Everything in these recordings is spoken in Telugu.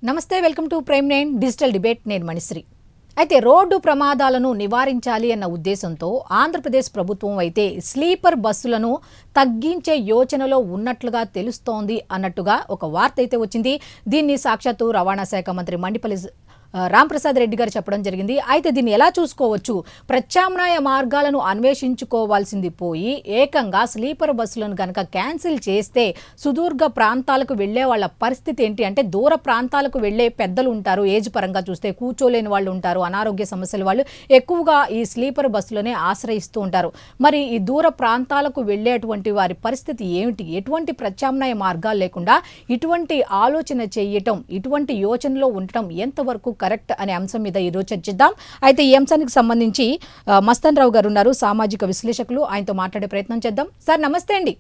నమస్తే, welcome to prime nine digital debate. నేను మణిశ్రీ. అయితే రోడ్డు ప్రమాదాలను నివారించాలి అన్న ఉద్దేశంతో ఆంధ్రప్రదేశ్ ప్రభుత్వం అయితే స్లీపర్ బస్సులను తగ్గించే యోచనలో ఉన్నట్లుగా తెలుస్తోంది అన్నట్టుగా ఒక వార్త అయితే వచ్చింది. దీన్ని సాక్షాత్తు రవాణా శాఖ మంత్రి మండిపల్లి రాంప్రసాద్ రెడ్డి గారు చెప్పడం జరిగింది. అయితే దీన్ని ఎలా చూసుకోవచ్చు? ప్రత్యామ్నాయ మార్గాలను అన్వేషించుకోవాల్సింది పోయి ఏకంగా స్లీపర్ బస్సులను కనుక క్యాన్సిల్ చేస్తే సుదూర్ఘ ప్రాంతాలకు వెళ్లే వాళ్ళ పరిస్థితి ఏంటి అంటే, దూర ప్రాంతాలకు వెళ్లే పెద్దలు ఉంటారు, ఏజ్ పరంగా చూస్తే కూర్చోలేని వాళ్ళు ఉంటారు, అనారోగ్య సమస్యల వాళ్ళు ఎక్కువగా ఈ స్లీపర్ బస్సులోనే ఆశ్రయిస్తూ ఉంటారు. మరి ఈ దూర ప్రాంతాలకు వెళ్లేటువంటి వారి పరిస్థితి ఏమిటి? ఎటువంటి ప్రత్యామ్నాయ మార్గాలు లేకుండా ఇటువంటి ఆలోచన చేయటం, ఇటువంటి యోచనలో ఉండటం ఎంతవరకు కరెక్ట్ అనే అంశం మీద ఈరోజు చర్చిద్దాం. అయితే ఈ అంశానికి సంబంధించి మస్తాన్ రావు గారు ఉన్నారు, సామాజిక విశ్లేషకులు. ఆయనతో మాట్లాడే ప్రయత్నం చేద్దాం. సార్ నమస్తే అండి.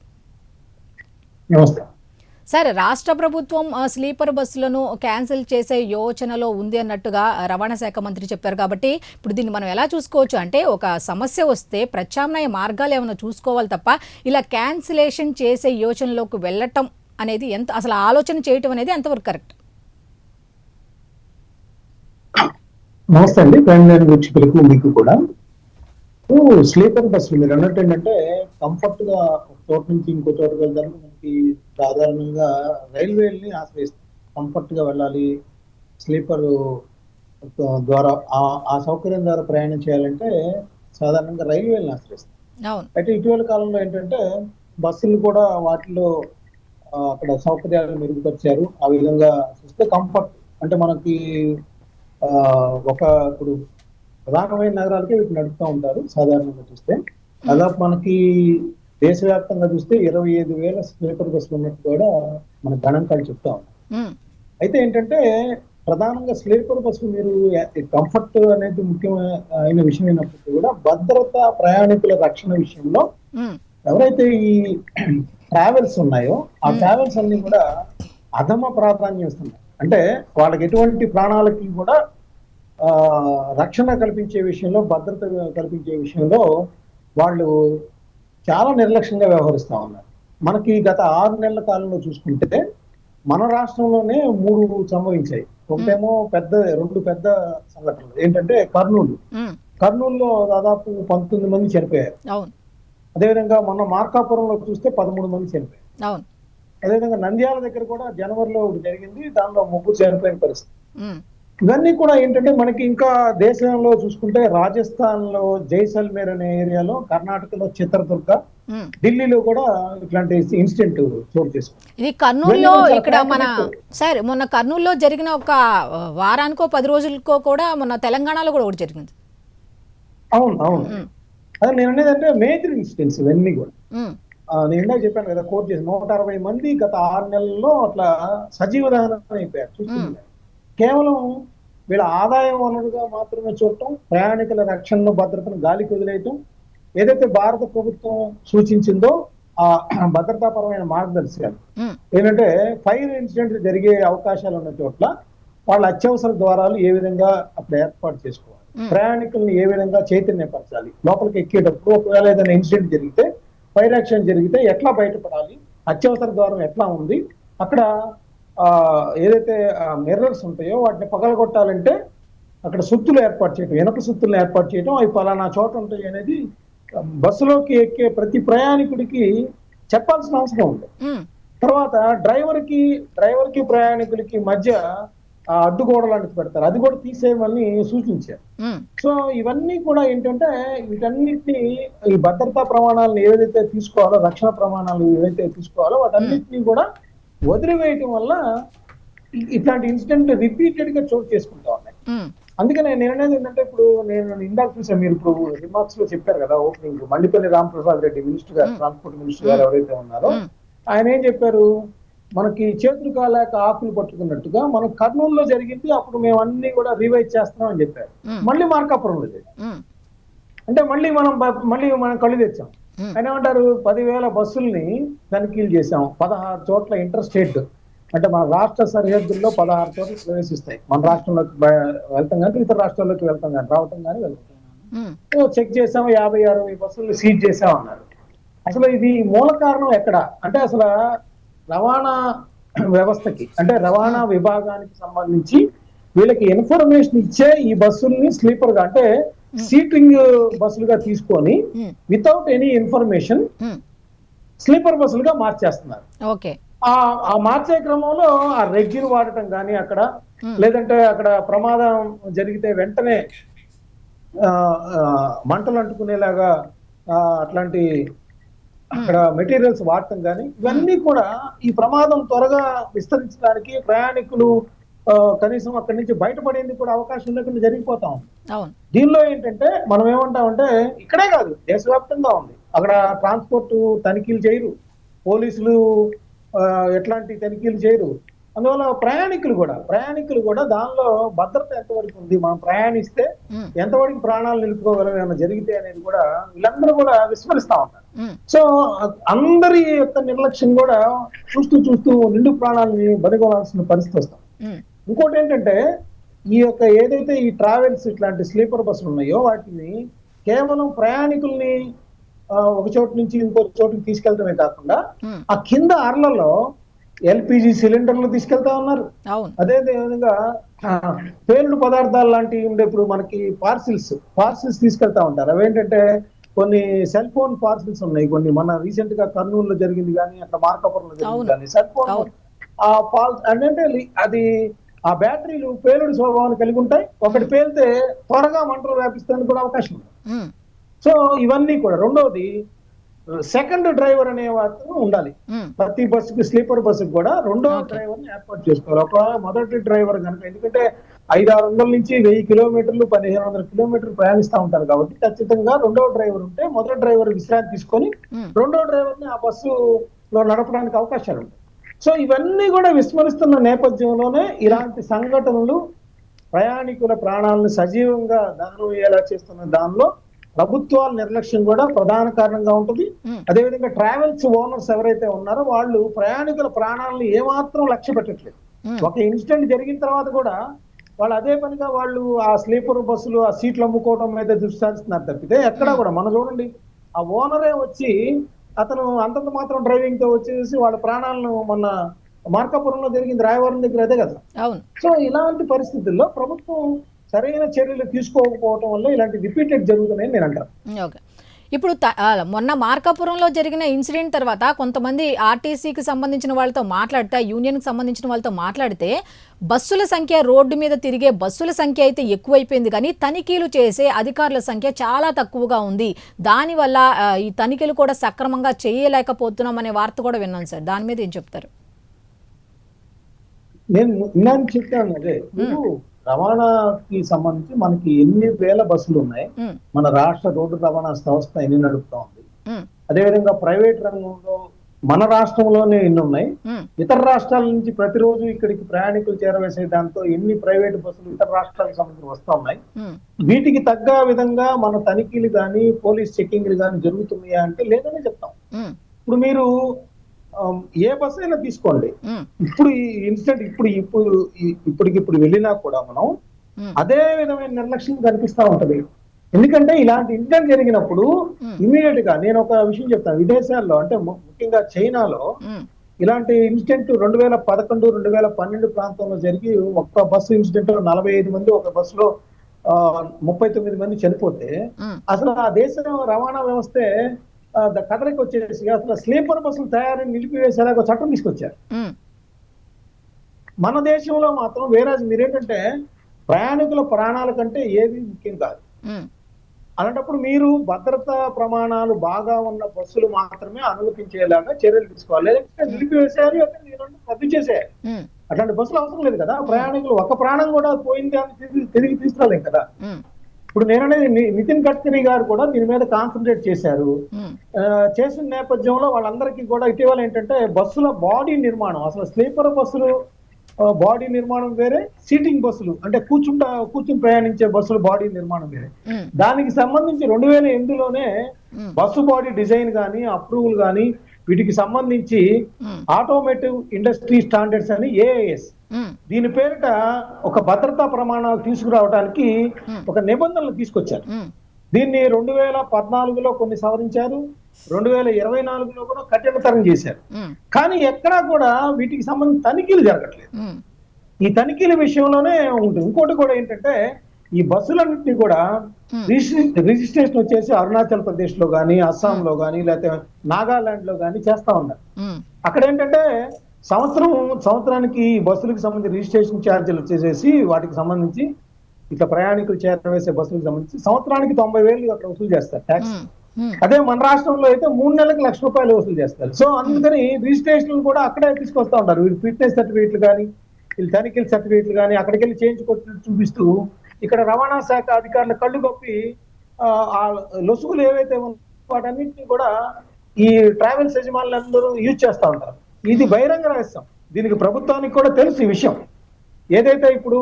సార్, రాష్ట్ర ప్రభుత్వం స్లీపర్ బస్సులను క్యాన్సిల్ చేసే యోచనలో ఉంది అన్నట్టుగా రవాణా శాఖ మంత్రి చెప్పారు. కాబట్టి ఇప్పుడు దీన్ని మనం ఎలా చూసుకోవచ్చు అంటే, ఒక సమస్య వస్తే ప్రత్యామ్నాయ మార్గాలు ఏమైనా చూసుకోవాలి తప్ప ఇలా క్యాన్సిలేషన్ చేసే యోచనలోకి వెళ్ళటం అనేది అసలు ఆలోచన చేయటం అనేది ఎంతవరకు కరెక్ట్? నమస్తే అండి. ప్రైమ్ లైన్ గురించి పిలుపు మీకు కూడా. స్లీపర్ బస్సులు మీరు అన్నట్టు ఏంటంటే కంఫర్ట్ గా ఒక చోట నుంచి ఇంకో చోటుకు వెళ్ళడానికి మనకి సాధారణంగా రైల్వేని ఆశ్రయిస్తాం. కంఫర్ట్ గా వెళ్ళాలి, స్లీపర్ ద్వారా ఆ సౌకర్యం ద్వారా ప్రయాణం చేయాలంటే సాధారణంగా రైల్వేని ఆశ్రయిస్తాం. అయితే ఇటీవల కాలంలో ఏంటంటే బస్సులు కూడా వాటిలో అక్కడ సౌకర్యాలు మెరుగుపరిచారు. ఆ విధంగా చూస్తే కంఫర్ట్ అంటే మనకి ఇప్పుడు ప్రధానమైన నగరాలకే వీటిని నడుపుతూ ఉంటారు. సాధారణంగా చూస్తే దాదాపు మనకి దేశవ్యాప్తంగా చూస్తే 25,000 స్లీపర్ బస్సులు ఉన్నట్టు కూడా మన గణాంకాలు చెప్తా ఉన్నాం. అయితే ఏంటంటే ప్రధానంగా స్లీపర్ బస్సు మీరు కంఫర్ట్ అనేది ముఖ్యమైన విషయం అయినప్పటికీ కూడా భద్రత, ప్రయాణికుల రక్షణ విషయంలో ఎవరైతే ఈ ట్రావెల్స్ ఉన్నాయో ఆ ట్రావెల్స్ అన్ని కూడా అధమ ప్రాధాన్యం ఇస్తున్నాయి. అంటే వాళ్ళకి ఎటువంటి ప్రాణాలకి కూడా రక్షణ కల్పించే విషయంలో, భద్రత కల్పించే విషయంలో వాళ్ళు చాలా నిర్లక్ష్యంగా వ్యవహరిస్తా ఉన్నారు. మనకి గత 6 నెలల కాలంలో చూసుకుంటే మన రాష్ట్రంలోనే 3 సంభవించాయి. ఒకటేమో 2 పెద్ద సంఘటనలు ఏంటంటే కర్నూలులో దాదాపు 19 మంది చనిపోయారు. అదేవిధంగా మొన్న మార్కాపురంలో చూస్తే 13 మంది చనిపోయారు. అదేవిధంగా నంద్యాల దగ్గర కూడా జనవరిలో జరిగింది, దానిలో 3 చనిపోయిన పరిస్థితి. ఇవన్నీ కూడా ఏంటంటే మనకి ఇంకా దేశంలో చూసుకుంటే రాజస్థాన్ లో జైసల్మేర్ అనే ఏరియాలో, కర్ణాటకలో చిత్రదుర్గ, ఢిల్లీలో కూడా ఇట్లాంటి ఇన్సిడెంట్ చోటు చేసుకుంది. ఇది కర్నూలులో ఇక్కడ సార్ మొన్న కర్నూలులో జరిగిన ఒక వారానికో 10 రోజులకో కూడా మొన్న తెలంగాణలో కూడా ఒకటి జరిగింది. అవును. అదే నేను అనేది అంటే మేజర్ ఇన్సిడెంట్స్ ఇవన్నీ కూడా. నేను ఇందాక చెప్పాను కదా, కోర్టు చేసి 160 మంది గత 6 నెలల్లో అట్లా సజీవ దహనం అయిపోయారు. చూస్తుంది కేవలం వీళ్ళ ఆదాయ వనరుగా మాత్రమే చూడటం, ప్రయాణికుల రక్షణను, భద్రతను గాలికి వదిలేయటం, ఏదైతే భారత ప్రభుత్వం సూచించిందో ఆ భద్రతాపరమైన మార్గదర్శకాలు ఏంటంటే ఫైర్ ఇన్సిడెంట్ జరిగే అవకాశాలు ఉన్న చోట్ల వాళ్ళ అత్యవసర ద్వారాలు ఏ విధంగా అక్కడ ఏర్పాటు చేసుకోవాలి, ప్రయాణికులను ఏ విధంగా చైతన్యపరచాలి, లోపలికి ఎక్కేటప్పుడు ఒకవేళ ఏదైనా ఇన్సిడెంట్ జరిగితే, ఫైర్ యాక్షన్ జరిగితే ఎట్లా బయటపడాలి, అత్యవసర ద్వారం ఎట్లా ఉంది, అక్కడ ఏదైతే మిర్రర్స్ ఉంటాయో వాటిని పగలగొట్టాలంటే అక్కడ సుత్తులు ఏర్పాటు చేయడం, వెనక సుత్తులను ఏర్పాటు చేయడం, అవి పలానా చోట ఉంటాయి అనేది బస్సులోకి ఎక్కే ప్రతి ప్రయాణికుడికి చెప్పాల్సిన అవసరం ఉంది. తర్వాత డ్రైవర్కి ప్రయాణికులకి మధ్య అడ్డుగోడ లాంటిది పెడతారు, అది కూడా తీసేయమని సూచించారు. సో ఇవన్నీ కూడా ఏంటంటే వీటన్నిటిని, ఈ భద్రతా ప్రమాణాలను ఏదైతే తీసుకోవాలో, రక్షణ ప్రమాణాలు ఏవైతే తీసుకోవాలో వాటన్నిటినీ కూడా వదిలివేయటం వల్ల ఇట్లాంటి ఇన్సిడెంట్ రిపీటెడ్ గా చోటు చేసుకుంటా ఉన్నాయి. అందుకనే నేను అనేది ఏంటంటే, ఇప్పుడు నేను ఇందాక చూసాను, మీరు ఇప్పుడు రిమార్క్స్ లో చెప్పారు కదా ఓపెనింగ్, మండిపల్లి రాంప్రసాద్ రెడ్డి మినిస్టర్ గారు, ట్రాన్స్పోర్ట్ మినిస్టర్ గారు ఎవరైతే ఉన్నారో ఆయన ఏం చెప్పారు, మనకి చేతులు కాలేక ఆకులు పట్టుకున్నట్టుగా మన కర్నూలులో జరిగింది, అప్పుడు మేము అన్ని కూడా రివైజ్ చేస్తున్నాం అని చెప్పారు. మళ్ళీ మార్కాపురంలో జరిగింది అంటే మళ్ళీ మనం కళ్ళు తెచ్చాం. ఆయన ఏమంటారు, 10,000 బస్సుల్ని తనిఖీలు చేశాం, 16 చోట్ల ఇంటర్ స్టేట్ అంటే మన రాష్ట్ర సరిహద్దుల్లో 16 చోట్ల ప్రవేశిస్తాయి. మన రాష్ట్రంలోకి వెళ్తాం కానీ ఇతర రాష్ట్రాల్లోకి వెళ్తాం కానీ రావటం కానీ వెళ్తాం. చెక్ చేసాం, 50-60 బస్సులు సీజ్ చేసాం అన్నారు. అసలు ఇది మూల కారణం ఎక్కడ అంటే, అసలు రవాణా వ్యవస్థకి అంటే రవాణా విభాగానికి సంబంధించి వీళ్ళకి ఇన్ఫర్మేషన్ ఇచ్చే ఈ బస్సుల్ని స్లీపర్ గా అంటే సీటింగ్ బస్సులుగా తీసుకొని వితౌట్ ఎనీ ఇన్ఫర్మేషన్ స్లీపర్ బస్సులుగా మార్చేస్తున్నారు. ఓకే. ఆ మార్చే క్రమంలో ఆ రెగ్జిన్ వాడటం కానీ అక్కడ లేదంటే అక్కడ ప్రమాదం జరిగితే వెంటనే మంటలు అంటుకునేలాగా అట్లాంటి అక్కడ మెటీరియల్స్ వాడటం కానీ ఇవన్నీ కూడా ఈ ప్రమాదం త్వరగా విస్తరించడానికి ప్రయాణికులు కనీసం అక్కడి నుంచి బయటపడేందుకు కూడా అవకాశం లేకుండా జరిగిపోతా ఉంది. దీనిలో ఏంటంటే మనం ఏమంటామంటే ఇక్కడే కాదు దేశవ్యాప్తంగా ఉంది. అక్కడ ట్రాన్స్పోర్ట్ తనిఖీలు చేయరు, పోలీసులు ఎట్లాంటి తనిఖీలు చేయరు. అందువల్ల ప్రయాణికులు కూడా దానిలో భద్రత ఎంతవరకు ఉంది, మనం ప్రయాణిస్తే ఎంతవరకు ప్రాణాలు నిలుపుకోగలం ఏమైనా జరిగితే అనేది కూడా వీళ్ళందరూ కూడా విస్మరిస్తా ఉంటారు. సో అందరి యొక్క నిర్లక్ష్యం కూడా చూస్తూ నిండు ప్రాణాలని బలిగొనాల్సిన పరిస్థితి వస్తాం. ఇంకోటి ఏంటంటే ఈ యొక్క ఏదైతే ఈ ట్రావెల్స్ ఇట్లాంటి స్లీపర్ బస్సులు ఉన్నాయో వాటిని కేవలం ప్రయాణికుల్ని ఒక చోటు నుంచి ఇంకో చోటుకి తీసుకెళ్తమే కాకుండా ఆ కింద అర్లలో ఎల్పిజి సిలిండర్లు తీసుకెళ్తా ఉన్నారు. అదే విధంగా పేలుడు పదార్థాలు లాంటివి ఉండే ఇప్పుడు మనకి పార్సిల్స్ తీసుకెళ్తా ఉంటారు. అవేంటంటే కొన్ని సెల్ ఫోన్ పార్సిల్స్ ఉన్నాయి, కొన్ని మన రీసెంట్ గా కర్నూలులో జరిగింది కానీ అక్కడ మార్కాపురంలో జరిగింది కానీ సెల్ ఫోన్ అంటే అది ఆ బ్యాటరీలు పేలుడు స్వభావాన్ని కలిగి ఉంటాయి. ఒకటి పేలితే త్వరగా మంటలు వ్యాపిస్తానికి కూడా అవకాశం ఉంది. సో ఇవన్నీ కూడా రెండవది సెకండ్ డ్రైవర్ అనే వారు ఉండాలి. ప్రతి బస్సుకి స్లీపర్ బస్సుకి కూడా రెండో డ్రైవర్ ని ఏర్పాటు చేసుకోవాలి. ఒక మొదటి డ్రైవర్ కనుక, ఎందుకంటే 500-600 నుంచి 1000 కిలోమీటర్లు 1500 కిలోమీటర్లు ప్రయాణిస్తా ఉంటారు కాబట్టి ఖచ్చితంగా రెండో డ్రైవర్ ఉంటే మొదటి డ్రైవర్ విశ్రాంతి తీసుకొని రెండో డ్రైవర్ ని ఆ బస్సులో నడపడానికి అవకాశాలు ఉంటాయి. సో ఇవన్నీ కూడా విస్మరిస్తున్న నేపథ్యంలోనే ఇలాంటి సంఘటనలు ప్రయాణికుల ప్రాణాలను సజీవంగా దానం అయ్యేలా చేస్తున్న దానిలో ప్రభుత్వాల నిర్లక్ష్యం కూడా ప్రధాన కారణంగా ఉంటుంది. అదేవిధంగా ట్రావెల్స్ ఓనర్స్ ఎవరైతే ఉన్నారో వాళ్ళు ప్రయాణికుల ప్రాణాలను ఏమాత్రం లక్ష్య పెట్టట్లేదు. ఒక ఇన్సిడెంట్ జరిగిన తర్వాత కూడా వాళ్ళు అదే పనిగా వాళ్ళు ఆ స్లీపర్ బస్సులు ఆ సీట్లు అమ్ముకోవడం మీద దృష్టి సారిస్తున్నారు తప్పితే ఎక్కడా కూడా మనం చూడండి ఆ ఓనరే వచ్చి అతను అంతంత మాత్రం డ్రైవింగ్ తో వచ్చేసి వాళ్ళ ప్రాణాలను మొన్న మార్కాపురంలో జరిగింది, రాయవరం దగ్గర అదే కదా. సో ఇలాంటి పరిస్థితుల్లో ప్రభుత్వం సరైన చర్యలు తీసుకోకపోవడం వల్ల ఇలాంటి రిపీటెడ్ జరుగుతున్నాయని నేను అంటాను. ఇప్పుడు మొన్న మార్కాపురంలో జరిగిన ఇన్సిడెంట్ తర్వాత కొంతమంది ఆర్టీసీకి సంబంధించిన వాళ్ళతో మాట్లాడితే, యూనియన్కి సంబంధించిన వాళ్ళతో మాట్లాడితే బస్సుల సంఖ్య, రోడ్డు మీద తిరిగే బస్సుల సంఖ్య అయితే ఎక్కువైపోయింది కానీ తనిఖీలు చేసే అధికారుల సంఖ్య చాలా తక్కువగా ఉంది. దానివల్ల ఈ తనిఖీలు కూడా సక్రమంగా చేయలేకపోతున్నాం అనే వార్త కూడా విన్నాను సార్. దాని మీద ఏం చెప్తారు? నేను చెప్పాను అదే, రవాణాకి సంబంధించి మనకి ఎన్ని వేల బస్సులు ఉన్నాయి, మన రాష్ట్ర రోడ్డు రవాణా సంస్థ ఎన్ని నడుపుతా ఉంది, అదేవిధంగా ప్రైవేట్ రంగంలో మన రాష్ట్రంలోనే ఎన్ని ఉన్నాయి, ఇతర రాష్ట్రాల నుంచి ప్రతిరోజు ఇక్కడికి ప్రయాణికులు చేరవేసే దాంతో ఎన్ని ప్రైవేట్ బస్సులు ఇతర రాష్ట్రాలకు సంబంధించి వస్తా ఉన్నాయి. వీటికి తగ్గ విధంగా మన తనిఖీలు కానీ పోలీస్ చెక్కింగ్లు కానీ జరుగుతున్నాయా అంటే లేదనే చెప్తాం. ఇప్పుడు మీరు ఏ బస్సు అయినా తీసుకోండి, ఇప్పుడు ఈ ఇన్సిడెంట్ ఇప్పటికిప్పుడు వెళ్ళినా కూడా మనం అదే విధమైన నిర్లక్ష్యం కనిపిస్తా ఉంటది. ఎందుకంటే ఇలాంటి ఇన్సిడెంట్ జరిగినప్పుడు ఇమీడియట్ గా నేను ఒక విషయం చెప్తాను, విదేశాల్లో అంటే ముఖ్యంగా చైనాలో ఇలాంటి ఇన్సిడెంట్ 2011, 2012 ప్రాంతంలో జరిగి ఒక్క బస్సు ఇన్సిడెంట్ 45 మంది ఒక బస్సులో 39 మంది చనిపోతే అసలు ఆ దేశ రవాణా వ్యవస్థే కదలికి వచ్చేసి అసలు స్లీపర్ బస్సులు తయారీ నిలిపివేసేలాగా చట్టం తీసుకొచ్చారు. మన దేశంలో మాత్రం వేరే మీరేంటంటే ప్రయాణికుల ప్రాణాల కంటే ఏది ముఖ్యం కాదు. అలాంటప్పుడు మీరు భద్రతా ప్రమాణాలు బాగా ఉన్న బస్సులు మాత్రమే అనుమతించేలాగా చర్యలు తీసుకోవాలి, లేదంటే నిలిపివేసేయాలి, రద్దు చేసేయాలి. అట్లాంటి బస్సులు అవసరం లేదు కదా. ప్రయాణికులు ఒక ప్రాణం కూడా పోయింది అని తిరిగి తీసుకురాలేం కదా. ఇప్పుడు నేననేది నితిన్ గడ్కరీ గారు కూడా దీని మీద కాన్సన్ట్రేట్ చేశారు. చేసిన నేపథ్యంలో వాళ్ళందరికీ కూడా ఇటీవల ఏంటంటే బస్సుల బాడీ నిర్మాణం, అసలు స్లీపర్ బస్సులు బాడీ నిర్మాణం వేరే, సీటింగ్ బస్సులు అంటే కూర్చుని ప్రయాణించే బస్సుల బాడీ నిర్మాణం వేరే. దానికి సంబంధించి 2008లోనే బస్సు బాడీ డిజైన్ కానీ అప్రూవల్ కానీ వీటికి సంబంధించి ఆటోమేటివ్ ఇండస్ట్రీ స్టాండర్డ్స్ అని ఏఐఎస్ దీని పేరిట ఒక భద్రతా ప్రమాణాలు తీసుకురావడానికి ఒక నిబంధనలు తీసుకొచ్చారు. దీన్ని 2014లో కొన్ని సవరించారు, 2024లో కూడా కఠినతరం చేశారు. ఉమ్, కానీ ఎక్కడా కూడా వీటికి సంబంధించి తనిఖీలు జరగట్లేదు. ఉమ్, ఈ తనిఖీల విషయంలోనే ఉంటుంది. ఇంకోటి కూడా ఏంటంటే ఈ బస్సులన్నింటినీ కూడా ఉమ్, రిజిస్ట్రేషన్ వచ్చేసి అరుణాచల్ ప్రదేశ్ లో కానీ, అస్సాంలో కానీ, లేకపోతే నాగాలాండ్ లో కానీ చేస్తా ఉన్నారు. ఉమ్, అక్కడ ఏంటంటే సంవత్సరానికి ఈ బస్సులకు సంబంధించి రిజిస్ట్రేషన్ ఛార్జీలు వచ్చేసేసి వాటికి సంబంధించి ఇట్లా ప్రయాణికులు చేరవేసే బస్సులకు సంబంధించి సంవత్సరానికి 90,000 అక్కడ వసూలు చేస్తారు ట్యాక్స్. ఉమ్, ఉమ్, అదే మన రాష్ట్రంలో అయితే 3 నెలలకు ₹1,00,000 వసూలు చేస్తారు. సో అందుకని రిజిస్ట్రేషన్లు కూడా అక్కడే తీసుకొస్తా ఉంటారు. వీళ్ళు ఫిట్నెస్ సర్టిఫికేట్లు కానీ, వీళ్ళు తనిఖీల సర్టిఫికేట్లు కానీ అక్కడికి వెళ్ళి చేయించుకొచ్చినట్టు చూపిస్తూ ఇక్కడ రవాణా శాఖ అధికారులు కళ్ళు కప్పి ఆ లొసుగులు ఏవైతే ఉన్నాయో వాటన్నిటిని కూడా ఈ ట్రావెల్స్ యజమానులందరూ యూజ్ చేస్తా ఉంటారు. ఇది బహిరంగ రహస్యం. దీనికి ప్రభుత్వానికి కూడా తెలుసు ఈ విషయం. ఏదైతే ఇప్పుడు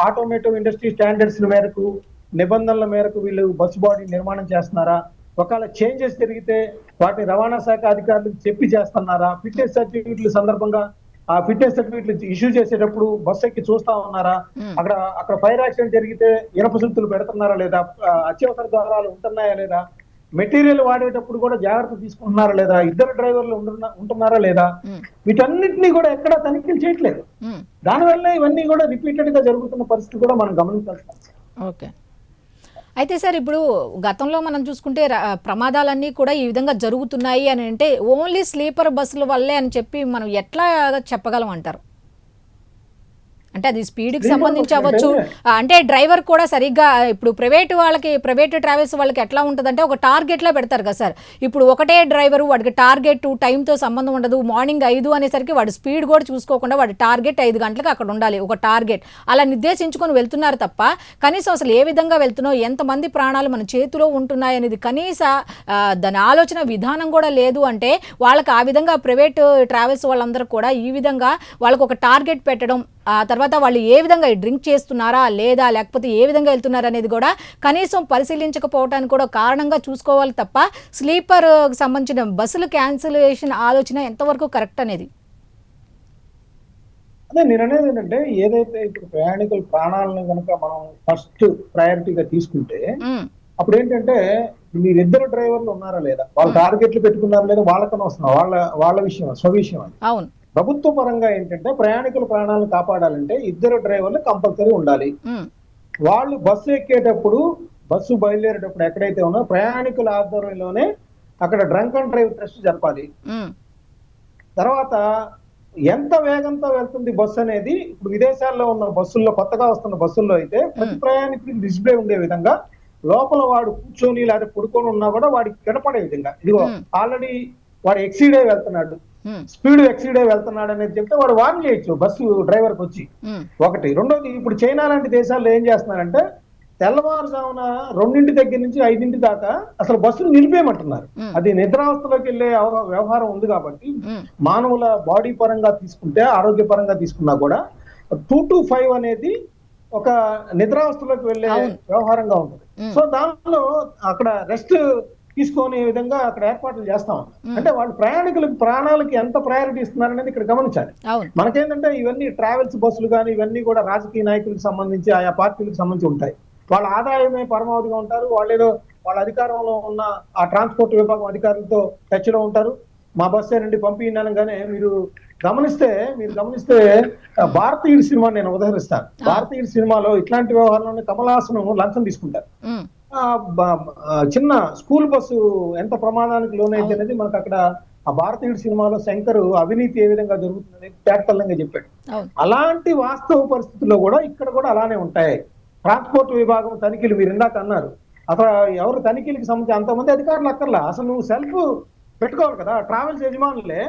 ఆటోమేటివ్ ఇండస్ట్రీ స్టాండర్డ్స్ మేరకు, నిబంధనల మేరకు వీళ్ళు బస్సు బాడీ నిర్మాణం చేస్తున్నారా, ఒకవేళ చేంజెస్ జరిగితే వాటిని రవాణా శాఖ అధికారులకు చెప్పి చేస్తున్నారా, ఫిట్నెస్ సర్టిఫికెట్ల సందర్భంగా ఆ ఫిట్నెస్ సర్టిఫికెట్లు ఇష్యూ చేసేటప్పుడు బస్సు ఎక్కి చూస్తా ఉన్నారా, అక్కడ ఫైర్ యాక్సిడెంట్ జరిగితే ఇనప సుత్తులు పెడుతున్నారా లేదా, అత్యవసర ద్వారాలు ఉంటున్నాయా లేదా, మెటీరియల్ వాడేటప్పుడు కూడా జాగ్రత్త తీసుకుంటున్నారా లేదా, ఇద్దరు డ్రైవర్లు ఉంటున్నారా లేదా, వీటన్నిటినీ కూడా ఎక్కడా తనిఖీలు చేయట్లేదు. దానివల్ల ఇవన్నీ కూడా రిపీటెడ్ గా జరుగుతున్న పరిస్థితి కూడా మనం గమనించాల్సి. ఓకే. అయితే సార్ ఇప్పుడు గతంలో మనం చూసుకుంటే ప్రమాదాలన్నీ కూడా ఈ విధంగా జరుగుతున్నాయి అని అంటే ఓన్లీ స్లీపర్ బస్సుల వల్లే అని చెప్పి మనం ఎట్లా చెప్పగలం అంటారు? అంటే అది స్పీడ్కి సంబంధించి అవ్వచ్చు, అంటే డ్రైవర్ కూడా సరిగ్గా ఇప్పుడు ప్రైవేట్ ట్రావెల్స్ వాళ్ళకి ఎట్లా ఉంటుందంటే ఒక టార్గెట్లో పెడతారు కదా సార్. ఇప్పుడు ఒకటే డ్రైవరు, వాడికి టార్గెట్ టైంతో సంబంధం ఉండదు. మార్నింగ్ 5 అనేసరికి వాడు స్పీడ్ కూడా చూసుకోకుండా వాడి టార్గెట్ 5 గంటలకు అక్కడ ఉండాలి, ఒక టార్గెట్ అలా నిర్దేశించుకొని వెళ్తున్నారు తప్ప కనీసం అసలు ఏ విధంగా వెళ్తున్నావు, ఎంతమంది ప్రాణాలు మన చేతిలో ఉంటున్నాయి అనేది కనీస దాని ఆలోచన విధానం కూడా లేదు. అంటే వాళ్ళకి ఆ విధంగా ప్రైవేట్ ట్రావెల్స్ వాళ్ళందరూ కూడా ఈ విధంగా వాళ్ళకు ఒక టార్గెట్ పెట్టడం, ఆ తర్వాత వాళ్ళు ఏ విధంగా డ్రింక్ చేస్తున్నారా లేదా లేకపోతే ఏ విధంగా వెళ్తున్నారా అనేది కూడా కనీసం పరిశీలించకపోవడానికి కూడా కారణంగా చూసుకోవాలి తప్ప స్లీపర్ సంబంధించిన బస్సులు క్యాన్సిలేషన్ ఆలోచన ఎంతవరకు కరెక్ట్ అనేది? అదే నేను అనేది ఏంటంటే ఏదైతే ఇప్పుడు ప్రయాణికుల ప్రాణాలను కనుక మనం ఫస్ట్ ప్రయారిటీగా తీసుకుంటే అప్పుడు ఏంటంటే మీరిద్దరు డ్రైవర్లు ఉన్నారా లేదా, వాళ్ళ టార్గెట్లు పెట్టుకున్నారా లేదా వాళ్ళకన్నా వస్తున్నా వాళ్ళ విషయం స్వవిషయం అని. అవును. ప్రభుత్వ పరంగా ఏంటంటే ప్రయాణికుల ప్రాణాలను కాపాడాలంటే ఇద్దరు డ్రైవర్లు కంపల్సరీ ఉండాలి. వాళ్ళు బస్సు ఎక్కేటప్పుడు, బస్సు బయలుదేరేటప్పుడు ఎక్కడైతే ఉన్నా ప్రయాణికుల ఆధ్వర్యంలోనే అక్కడ డ్రంక్ అండ్ డ్రైవ్ టెస్ట్ జరపాలి. తర్వాత ఎంత వేగంతో వెళ్తుంది బస్సు అనేది ఇప్పుడు విదేశాల్లో ఉన్న బస్సుల్లో, కొత్తగా వస్తున్న బస్సుల్లో అయితే ప్రతి ప్రయాణికుడికి డిస్ప్లే ఉండే విధంగా లోపల వాడు కూర్చొని లేదా పడుకొని ఉన్నా కూడా వాడికి కనపడే విధంగా, ఇదిగో ఆల్రెడీ వాడు ఎక్సీడే వెళ్తున్నాడు, స్పీడ్ ఎక్సీడే వెళ్తున్నాడు అనేది చెప్తే వాడు వార్న్ చేయొచ్చు బస్సు డ్రైవర్కి వచ్చి. ఒకటి. రెండోది, ఇప్పుడు చైనా లాంటి దేశాల్లో ఏం చేస్తున్నారంటే తెల్లవారుజామున 2 దగ్గర నుంచి 5 దాకా అసలు బస్సును నిలిపేయమంటున్నారు. అది నిద్రావస్థలోకి వెళ్ళే వ్యవహారం ఉంది కాబట్టి మానవుల బాడీ పరంగా తీసుకుంటే, ఆరోగ్య పరంగా తీసుకున్నా కూడా 2 to 5 అనేది ఒక నిద్రావస్థలోకి వెళ్ళే వ్యవహారంగా ఉంటుంది. సో దానిలో అక్కడ రెస్ట్ తీసుకునే విధంగా అక్కడ ఏర్పాట్లు చేస్తాం. అంటే వాళ్ళు ప్రయాణికులకు ప్రాణాలకి ఎంత ప్రయారిటీ ఇస్తున్నారనేది ఇక్కడ గమనించాలి. మనకేంటంటే ఇవన్నీ ట్రావెల్స్ బస్సులు కానీ ఇవన్నీ కూడా రాజకీయ నాయకులకు సంబంధించి, ఆయా పార్టీలకు సంబంధించి ఉంటాయి. వాళ్ళ ఆదాయమే పరమావధిగా ఉంటారు. వాళ్ళ అధికారంలో ఉన్న ఆ ట్రాన్స్పోర్ట్ విభాగం అధికారులతో టచ్ లో ఉంటారు. మా బస్సే నుండి పంపించగానే మీరు గమనిస్తే భారతీయుడు సినిమా నేను ఉదహరిస్తాను. భారతీయుడు సినిమాలో ఇట్లాంటి వ్యవహారంలో కమల్ హాసన్ లంచం తీసుకుంటారు. చిన్న స్కూల్ బస్సు ఎంత ప్రమాదానికి లోనైతే అనేది మనకు అక్కడ ఆ భారతీయుడు సినిమాలో శంకర్ అవినీతి ఏ విధంగా జరుగుతుందని తేటతెల్లంగా చెప్పాడు. అలాంటి వాస్తవ పరిస్థితుల్లో కూడా ఇక్కడ కూడా అలానే ఉంటాయి. ట్రాన్స్పోర్ట్ విభాగం తనిఖీలు మీరు ఇందాక అన్నారు, అసలు ఎవరు తనిఖీలకు సంబంధించి అంతమంది అధికారులు అక్కర్లా, అసలు నువ్వు సెల్ఫ్ పెట్టుకోవాలి కదా. ట్రావెల్స్ యజమానులే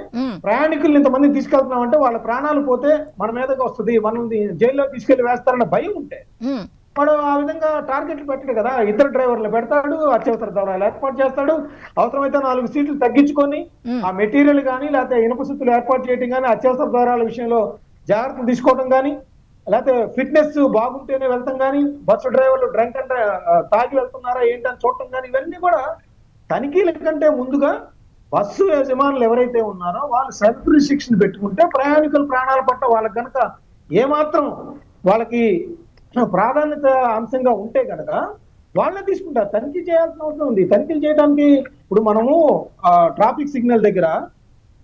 ప్రయాణికులు ఇంతమంది తీసుకెళ్తున్నాం అంటే వాళ్ళ ప్రాణాలు పోతే మన మీదకి వస్తుంది, మనం జైల్లో తీసుకెళ్లి వేస్తారన్న భయం ఉంటే వాడు ఆ విధంగా టార్గెట్లు పెట్టాడు కదా. ఇద్దరు డ్రైవర్లు పెడతాడు, అత్యవసర దూరాలు ఏర్పాటు చేస్తాడు, అవసరమైతే 4 సీట్లు తగ్గించుకొని ఆ మెటీరియల్ కానీ లేకపోతే ఇనుప సుత్తులు ఏర్పాటు చేయడం కానీ, అత్యవసర దూరాల విషయంలో జాగ్రత్తలు తీసుకోవడం కానీ, లేకపోతే ఫిట్నెస్ బాగుంటేనే వెళ్తాం కానీ, బస్సు డ్రైవర్లు డ్రంక్ అంటే తాగి వెళ్తున్నారా ఏంటని చూడటం కానీ, ఇవన్నీ కూడా తనిఖీల కంటే ముందుగా బస్సు యజమానులు ఎవరైతే ఉన్నారో వాళ్ళు సెల్ఫ్ రిస్ట్రిక్షన్ పెట్టుకుంటే ప్రయాణికుల ప్రాణాల పట్ల వాళ్ళకి కనుక ఏమాత్రం వాళ్ళకి ప్రాధాన్యత అంశంగా ఉంటే కనుక వాళ్ళే తీసుకుంటారు. తనిఖీ చేయాల్సిన అవసరం ఉంది. తనిఖీలు చేయడానికి ఇప్పుడు మనము ట్రాఫిక్ సిగ్నల్ దగ్గర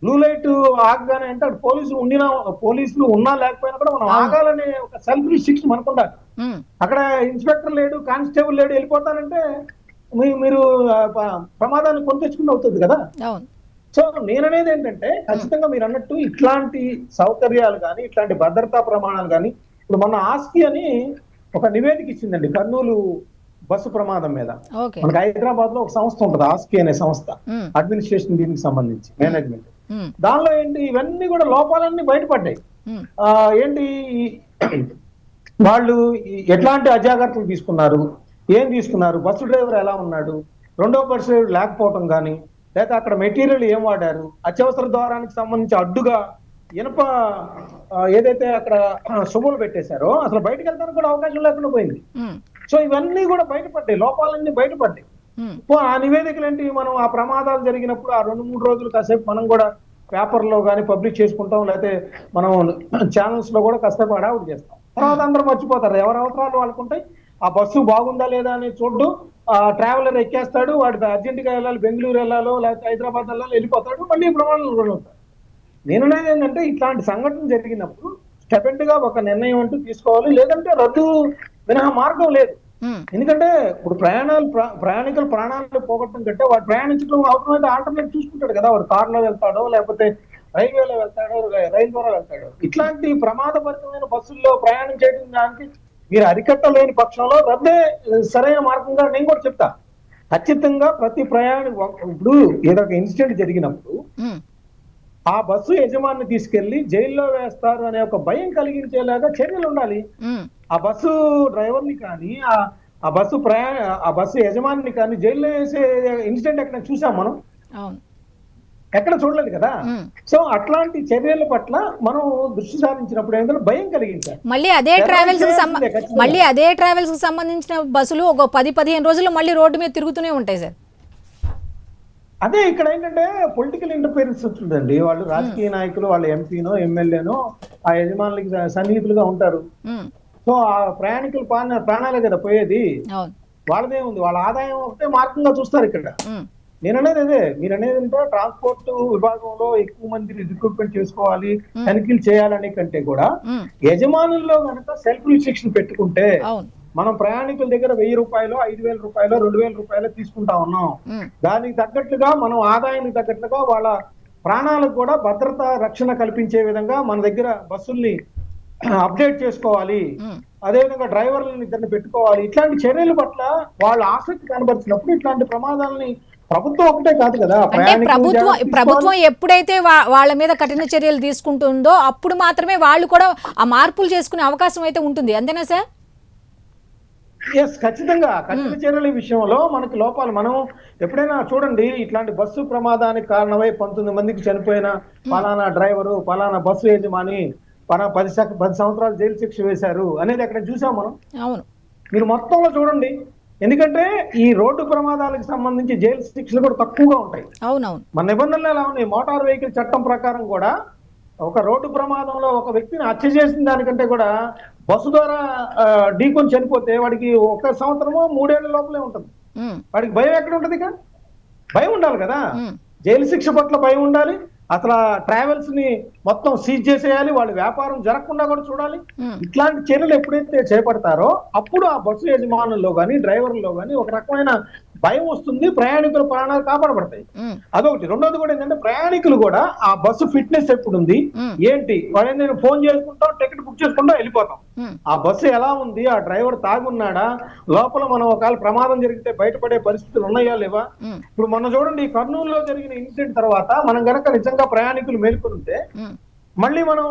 బ్లూ లైట్ ఆగగానే అంటే అటు పోలీసులు ఉన్నా లేకపోయినా కూడా మనం ఆగాలనే ఒక సెల్ఫ్ రిస్ట్రిక్షన్ మనకుండాలి. అక్కడ ఇన్స్పెక్టర్ లేడు, కానిస్టేబుల్ లేడు, వెళ్ళిపోతానంటే మీరు ప్రమాదాన్ని కొని తెచ్చుకుని అవుతుంది కదా. సో నేననేది ఏంటంటే ఖచ్చితంగా మీరు అన్నట్టు ఇట్లాంటి సౌకర్యాలు కానీ ఇట్లాంటి భద్రతా ప్రమాణాలు కానీ ఇప్పుడు మన ఆస్కి అని ఒక నివేదిక ఇచ్చిందండి కర్నూలు బస్సు ప్రమాదం మీద. మనకి హైదరాబాద్ లో ఒక సంస్థ ఉంటుంది ఆస్కి అనే సంస్థ, అడ్మినిస్ట్రేషన్ దీనికి సంబంధించి మేనేజ్మెంట్. దానిలో ఏంటి ఇవన్నీ కూడా లోపాలన్నీ బయటపడ్డాయి. ఏంటి వాళ్ళు ఎట్లాంటి అజాగ్రత్తలు తీసుకున్నారు, ఏం తీసుకున్నారు, బస్సు డ్రైవర్ ఎలా ఉన్నాడు, రెండో పర్సన్ లేకపోవటం కానీ, లేదా అక్కడ మెటీరియల్ ఏం వాడారు, అత్యవసర ద్వారానికి సంబంధించి అడ్డుగా ఇనప ఏదైతే అక్కడ శుభ్రులు పెట్టేశారో అసలు బయటకు వెళ్ళడానికి కూడా అవకాశం లేకుండా పోయింది. సో ఇవన్నీ కూడా బయటపడ్డాయి, లోపాలన్నీ బయటపడ్డాయి. ఆ నివేదికలు ఏంటి, మనం ఆ ప్రమాదాలు జరిగినప్పుడు ఆ 2-3 రోజులు కాసేపు మనం కూడా పేపర్లో కానీ పబ్లిష్ చేసుకుంటాం, లేకపోతే మనం ఛానల్స్ లో కూడా కాసేపు అడావుట్ చేస్తాం. తర్వాత అందరూ మర్చిపోతారు, ఎవరి అవసరాలు వాళ్ళకుంటాయి. ఆ బస్సు బాగుందా లేదా అని చూడ్డు, ఆ ట్రావెలర్ ఎక్కేస్తాడు, వాడికి అర్జెంటుగా వెళ్ళాలి, బెంగళూరు వెళ్ళాలో లేకపోతే హైదరాబాద్ వెళ్ళాలో వెళ్ళిపోతాడు, మళ్ళీ ప్రమాదాలు గురవుతాడు. నేననేది ఏంటంటే ఇట్లాంటి సంఘటన జరిగినప్పుడు స్టెపెంట్ గా ఒక నిర్ణయం అంటూ తీసుకోవాలి, లేదంటే రద్దు మినహా మార్గం లేదు. ఎందుకంటే ఇప్పుడు ప్రయాణికులు ప్రాణాలు పోగొట్టడం కంటే వాడు ప్రయాణించడం అవసరమైతే ఆల్టర్నేట్ చూసుకుంటాడు కదా. వాడు కార్లో వెళ్తాడో లేకపోతే రైల్వేలో వెళ్తాడో రైలు ద్వారా వెళ్తాడో. ఇట్లాంటి ప్రమాదభరితమైన బస్సుల్లో ప్రయాణం చేయడం దానికి మీరు అరికట్టలేని పక్షంలో రద్దే సరైన మార్గంగా నేను కూడా చెప్తా. ఖచ్చితంగా ప్రతి ఇప్పుడు ఏదో ఒక ఇన్సిడెంట్ జరిగినప్పుడు ఆ బస్సు యజమాని తీసుకెళ్లి జైల్లో వేస్తారు అనే ఒక భయం కలిగించేలాగా చర్యలు ఉండాలి. ఆ బస్సు డ్రైవర్ని కానీ ఆ బస్సు యజమానిని కానీ జైల్లో వేసే ఇన్సిడెంట్ ఎక్కడ చూసాం మనం? ఎక్కడ చూడలేదు కదా. సో అట్లాంటి చర్యల పట్ల మనం దృష్టి సారించినప్పుడు ఏంటంటే భయం కలిగించాలి. మళ్ళీ అదే ట్రావెల్స్ కి సంబంధించిన బస్సులు ఒక 10-15 రోజులు మళ్ళీ రోడ్డు మీద తిరుగుతూనే ఉంటాయి సార్. అదే ఇక్కడ ఏంటంటే పొలిటికల్ ఇంటర్ఫిరెన్స్ వచ్చిందండి. వాళ్ళు రాజకీయ నాయకులు, వాళ్ళ ఎంపీనో ఎమ్మెల్యేనో ఆ యజమానులకి సన్నిహితులుగా ఉంటారు. సో ఆ ప్రయాణికుల ప్రాణాలే కదా పోయేది, వాళ్ళదే ఉంది, వాళ్ళ ఆదాయం ఒకటే మార్గంగా చూస్తారు ఇక్కడ. నేననేది అదే, మీరు అనేది అంటే ట్రాన్స్పోర్ట్ విభాగంలో ఎక్కువ మంది రిక్రూట్మెంట్ చేసుకోవాలి, తనిఖీలు చేయాలనే కంటే కూడా యజమానుల్లో కనుక సెల్ఫ్ రిస్ట్రిక్షన్ పెట్టుకుంటే మనం ప్రయాణికుల దగ్గర 1000 రూపాయలు, 5000 రూపాయలు, 2000 రూపాయలు తీసుకుంటా ఉన్నాం. దానికి తగ్గట్లుగా మనం ఆదాయానికి తగ్గట్లుగా వాళ్ళ ప్రాణాలకు కూడా భద్రత రక్షణ కల్పించే విధంగా మన దగ్గర బస్సుల్ని అప్డేట్ చేసుకోవాలి. అదేవిధంగా డ్రైవర్లని ఇద్దరిని పెట్టుకోవాలి. ఇట్లాంటి చర్యల పట్ల వాళ్ళ ఆసక్తి కనబరిచినప్పుడు ఇట్లాంటి ప్రమాదాలని ప్రభుత్వం ఒకటే కాదు కదా, ప్రభుత్వం ఎప్పుడైతే వాళ్ళ మీద కఠిన చర్యలు తీసుకుంటుందో అప్పుడు మాత్రమే వాళ్ళు కూడా ఆ మార్పులు చేసుకునే అవకాశం అయితే ఉంటుంది. అంతేనా సార్? ఎస్, ఖచ్చితంగా కఠిన చర్యల విషయంలో మనకి లోపాలు. మనం ఎప్పుడైనా చూడండి, ఇట్లాంటి బస్సు ప్రమాదానికి కారణమై 19 మందికి చనిపోయిన పలానా డ్రైవరు, పలానా బస్సు యజమాని 10 సంవత్సరాలు జైలు శిక్ష వేశారు అనేది అక్కడ చూసాం మనం. అవును, మీరు మొత్తంలో చూడండి. ఎందుకంటే ఈ రోడ్డు ప్రమాదాలకు సంబంధించి జైలు శిక్షలు కూడా తక్కువగా ఉంటాయి. అవునవును, మన నిబంధనలు ఎలా ఉన్నాయి? మోటార్ వెహికల్ చట్టం ప్రకారం కూడా ఒక రోడ్డు ప్రమాదంలో ఒక వ్యక్తిని హత్య చేసిన దానికంటే కూడా బస్సు ద్వారా ఢీకొని చనిపోతే వాడికి 1 సంవత్సరమో 3 ఏళ్ల లోపలే ఉంటుంది. వాడికి భయం ఎక్కడ ఉంటది? ఇక భయం ఉండాలి కదా, జైలు శిక్ష పట్ల భయం ఉండాలి. అసలు ట్రావెల్స్ ని మొత్తం సీజ్ చేసేయాలి, వాళ్ళ వ్యాపారం జరగకుండా కూడా చూడాలి. ఇట్లాంటి చర్యలు ఎప్పుడైతే చేపడతారో అప్పుడు ఆ బస్సు యజమానుల్లో కానీ డ్రైవర్లో కానీ ఒక రకమైన భయం వస్తుంది, ప్రయాణికుల ప్రాణాలు కాపాడబడతాయి. అదొకటి. రెండోది కూడా ఏంటంటే ప్రయాణికులు కూడా ఆ బస్సు ఫిట్నెస్ ఎప్పుడు ఉంది ఏంటి, వాళ్ళని నేను ఫోన్ చేసుకుంటాం, టికెట్ బుక్ చేసుకుంటాం, వెళ్ళిపోతాం. ఆ బస్సు ఎలా ఉంది, ఆ డ్రైవర్ తాగున్నాడా, లోపల మనం ఒకవేళ ప్రమాదం జరిగితే బయటపడే పరిస్థితులు ఉన్నాయా లేవా? ఇప్పుడు మొన్న చూడండి, కర్నూలులో జరిగిన ఇన్సిడెంట్ తర్వాత మనం గనక నిజంగా ప్రయాణికులు మేల్కొంటే మళ్ళీ మనం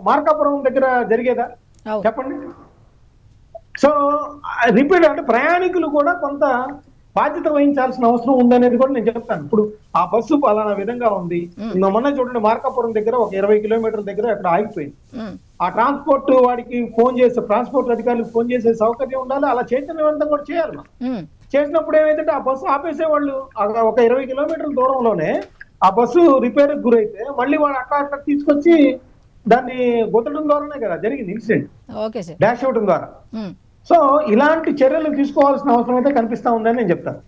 మార్కాపురం దగ్గర జరిగేదా చెప్పండి? సో రిపీట్ అంటే ప్రయాణికులు కూడా కొంత బాధ్యత వహించాల్సిన అవసరం ఉందనేది కూడా నేను చెప్తాను. ఇప్పుడు ఆ బస్సు పలానా విధంగా ఉంది, మొన్న చూడండి మార్కాపురం దగ్గర ఒక 20 కిలోమీటర్ల దగ్గర అక్కడ ఆగిపోయింది. ఆ ట్రాన్స్పోర్ట్ వాడికి ట్రాన్స్పోర్ట్ అధికారులకు ఫోన్ చేసే సౌకర్యం ఉండాలి, అలా చైతన్యవంతం కూడా చేయాలి. చేసినప్పుడు ఏమైందంటే ఆ బస్సు ఆపేసేవాళ్ళు ఒక 20 కిలోమీటర్ల దూరంలోనే ఆ బస్సు రిపేర్ గురైతే మళ్ళీ వాడు అట్లా తీసుకొచ్చి దాన్ని గుద్దడం ద్వారానే కదా జరిగింది ఇన్సిడెంట్, డాష్ ఇవ్వడం ద్వారా. సో ఇలాంటి చర్యలు తీసుకోవాల్సిన అవసరం అయితే కనిపిస్తా ఉందని నేను చెప్తాను.